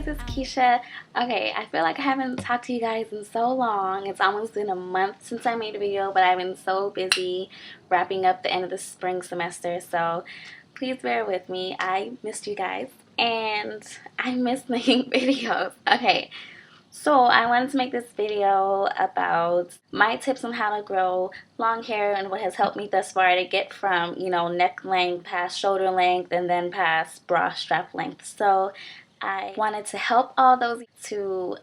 guys, it's Keisha. Okay, I feel like I haven't talked to you guys in so long. It's almost been a month since I made a video, but I've been so busy wrapping up the end of the spring semester, so please bear with me. I missed you guys, and I miss making videos. Okay, so I wanted to make this video about my tips on how to grow long hair and what has helped me thus far to get from, neck length past shoulder length and then past bra strap length. So I wanted to help all those to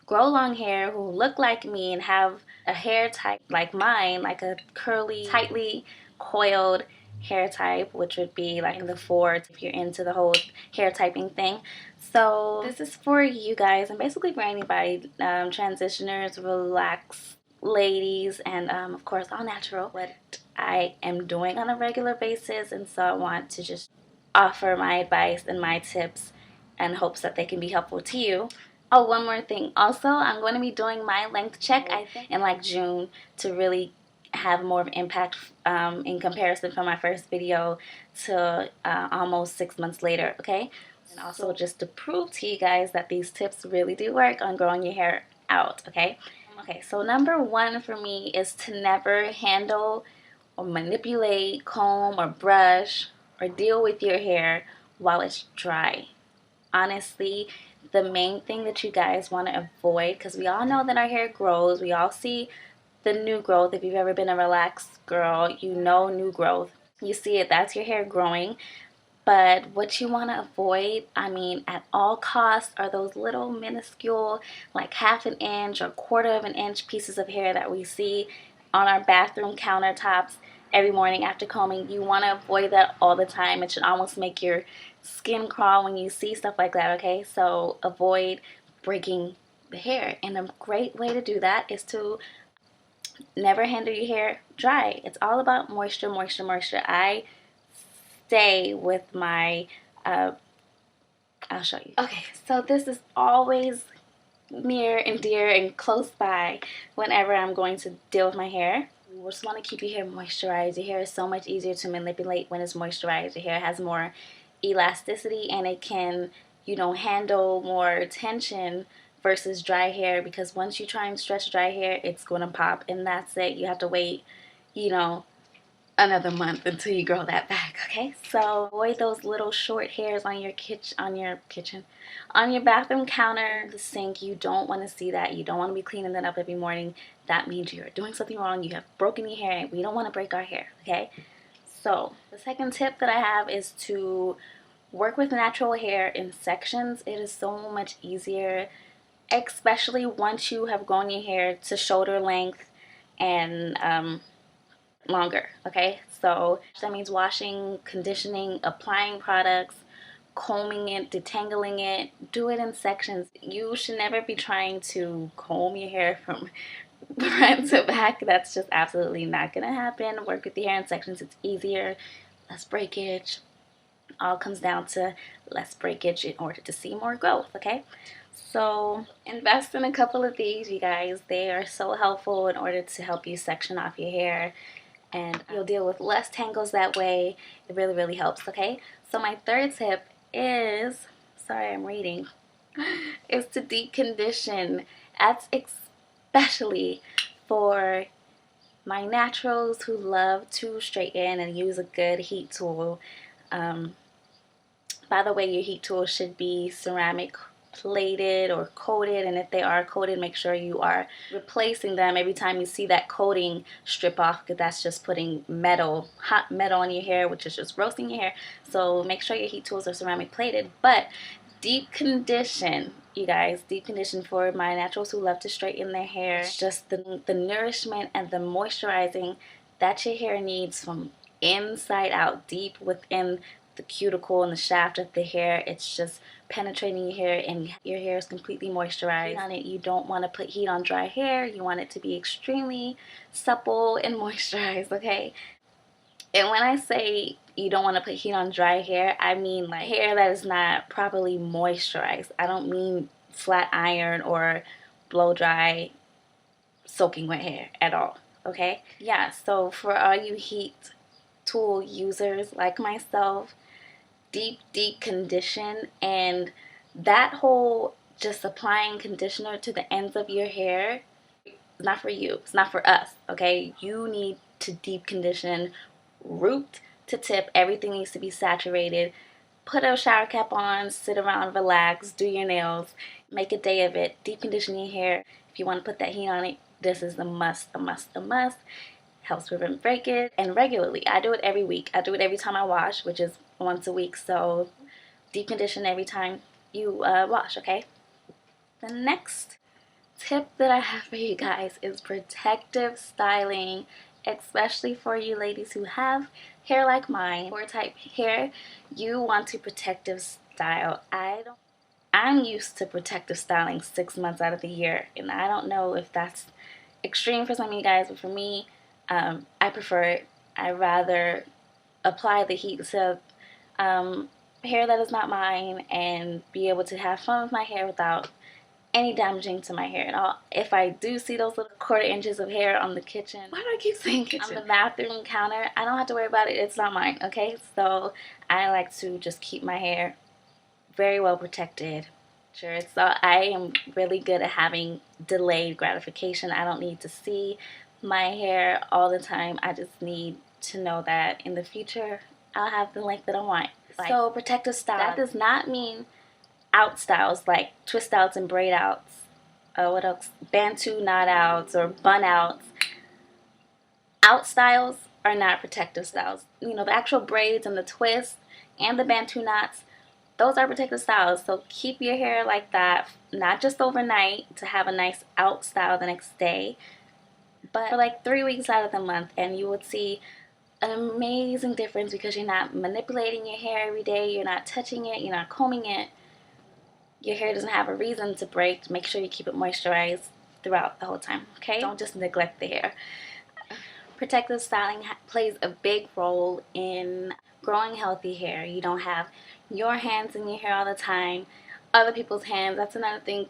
grow long hair who look like me and have a hair type like mine, like a curly, tightly coiled hair type, which would be like in the fours if you're into the whole hair typing thing. So this is for you guys and basically for anybody, transitioners, relaxed ladies, and of course all natural. What I am doing on a regular basis, and so I want to just offer my advice and my tips in hopes that they can be helpful to you. Oh, one more thing. Also, I'm going to be doing my length check, I think, in like June to really have more of an impact in comparison from my first video to almost 6 months later, okay? And also just to prove to you guys that these tips really do work on growing your hair out, okay? Okay, so number one for me is to never handle or manipulate, comb, or brush or deal with your hair while it's dry. Honestly, the main thing that you guys want to avoid, because we all know that our hair grows, we all see the new growth. If you've ever been a relaxed girl, you know new growth. You see it, that's your hair growing. But what you want to avoid, I mean, at all costs, are those little minuscule, like half an inch or quarter of an inch pieces of hair that we see on our bathroom countertops every morning after combing. You want to avoid that all the time. It should almost make your skin crawl when you see stuff like that, okay? So avoid breaking the hair. And a great way to do that is to never handle your hair dry. It's all about moisture, moisture, moisture. I stay with my, I'll show you. Okay, so this is always near and dear and close by whenever I'm going to deal with my hair. You just want to keep your hair moisturized. Your hair is so much easier to manipulate when it's moisturized. Your hair has more elasticity and it can, handle more tension versus dry hair, because once you try and stretch dry hair, it's going to pop and that's it. You have to wait, another month until you grow that back, okay? So avoid those little short hairs on your on your bathroom counter, the sink. You don't want to see that. You don't want to be cleaning that up every morning. That means you're doing something wrong. You have broken your hair, and we don't want to break our hair, okay? So the second tip that I have is to work with natural hair in sections. It is so much easier, especially once you have grown your hair to shoulder length and longer, okay? So that means washing, conditioning, applying products, combing it, detangling it. Do it in sections. You should never be trying to comb your hair from front to back. That's just absolutely not gonna happen. Work with your hair in sections. It's easier, less breakage. All comes down to less breakage in order to see more growth, okay? So invest in a couple of these, you guys. They are so helpful in order to help you section off your hair, and you'll deal with less tangles that way. It really, really helps, okay? So my third tip is, sorry, I'm reading, is to deep condition. That's especially for my naturals who love to straighten and use a good heat tool. By the way, your heat tool should be ceramic plated or coated, and if they are coated, make sure you are replacing them every time you see that coating strip off, because that's just putting metal, hot metal on your hair, which is just roasting your hair. So make sure your heat tools are ceramic plated. But deep condition, you guys, deep condition for my naturals who love to straighten their hair. It's just the nourishment and the moisturizing that your hair needs from inside out, deep within the cuticle and the shaft of the hair. It's just penetrating your hair, and your hair is completely moisturized. On it, you don't want to put heat on dry hair. You want it to be extremely supple and moisturized, okay? And when I say you don't want to put heat on dry hair, I mean like hair that is not properly moisturized. I don't mean flat iron or blow dry soaking wet hair at all, okay? Yeah, so for all you heat tool users like myself, deep condition and that whole just applying conditioner to the ends of your hair is not for you. It's not for us, okay? You need to deep condition root to tip. Everything needs to be saturated. Put a shower cap on, sit around, relax, do your nails, make a day of it. Deep condition your hair. If you want to put that heat on it, this is the must, the must, the must. Helps prevent breakage. And regularly, I do it every week. I do it every time I wash, which is once a week. So deep condition every time you wash, okay? The next tip that I have for you guys is protective styling, especially for you ladies who have hair like mine, or type hair. You want to protective style. I'm used to protective styling 6 months out of the year, and I don't know if that's extreme for some of you guys, but for me, I prefer it. I rather apply the heat to hair that is not mine and be able to have fun with my hair without any damaging to my hair at all. If I do see those little 1/4 inches of hair on the kitchen, why do I keep saying kitchen? On the bathroom counter, I don't have to worry about it. It's not mine, okay? So I like to just keep my hair very well protected. Sure, so I am really good at having delayed gratification. I don't need to see my hair all the time. I just need to know that in the future I'll have the length that I want. So protective style, that does not mean out styles like twist outs and braid outs. What else? Bantu knot outs or bun outs. Out styles are not protective styles. You know, the actual braids and the twists and the bantu knots, those are protective styles. So keep your hair like that, not just overnight to have a nice out style the next day, but for like 3 weeks out of the month, and you would see an amazing difference because you're not manipulating your hair every day, you're not touching it, you're not combing it. Your hair doesn't have a reason to break. Make sure you keep it moisturized throughout the whole time, okay? Don't just neglect the hair. Protective styling plays a big role in growing healthy hair. You don't have your hands in your hair all the time, other people's hands. That's another thing.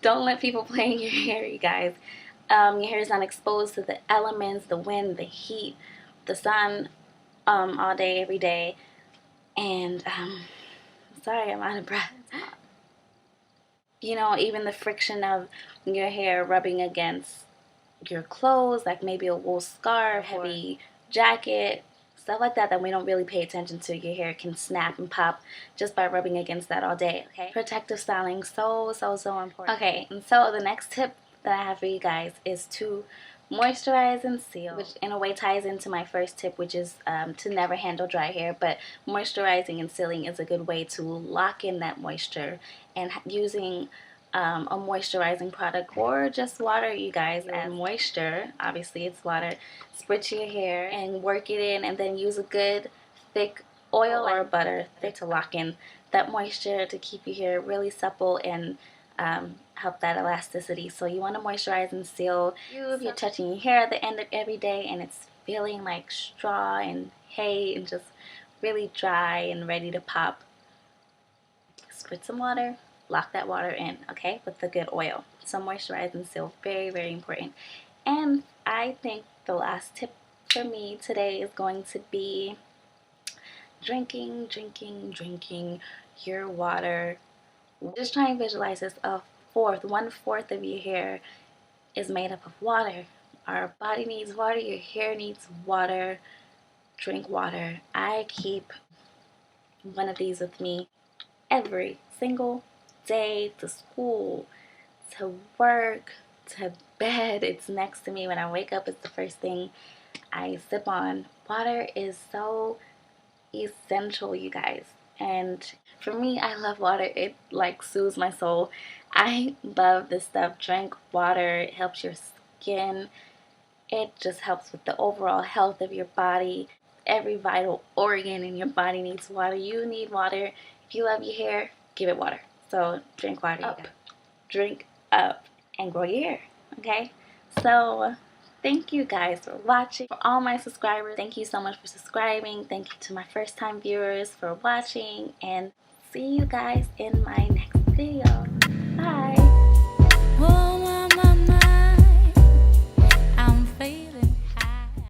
Don't let people play in your hair, you guys. Your hair is not exposed to the elements, the wind, the heat, the sun all day, every day. And sorry, I'm out of breath. You know, even the friction of your hair rubbing against your clothes, like maybe a wool scarf, heavy jacket, stuff like that we don't really pay attention to. Your hair can snap and pop just by rubbing against that all day, okay? Protective styling, so important. Okay, and so the next tip that I have for you guys is to moisturize and seal, which in a way ties into my first tip, which is to never handle dry hair. But moisturizing and sealing is a good way to lock in that moisture, and using a moisturizing product or just water, you guys, as moisture, obviously it's water, spritz your hair and work it in, and then use a good thick oil or butter to lock in that moisture to keep your hair really supple and help that elasticity. So you want to moisturize and seal. If you're touching your hair at the end of every day and it's feeling like straw and hay and just really dry and ready to pop, spritz some water, lock that water in, okay, with the good oil. So moisturize and seal, very important. And I think the last tip for me today is going to be drinking your water. Just try and visualize this. 1/4 of your hair is made up of water. Our body needs water, your hair needs water. Drink water. I keep one of these with me every single day, to school, to work, to bed. It's next to me. When I wake up, it's the first thing I sip on. Water is so essential, you guys. And for me, I love water. It like soothes my soul. I love this stuff. Drink water. It helps your skin. It just helps with the overall health of your body. Every vital organ in your body needs water. You need water. If you love your hair, give it water. So drink water. Drink up and grow your hair. Okay? So thank you guys for watching. For all my subscribers, thank you so much for subscribing. Thank you to my first time viewers for watching. And see you guys in my next video. Bye.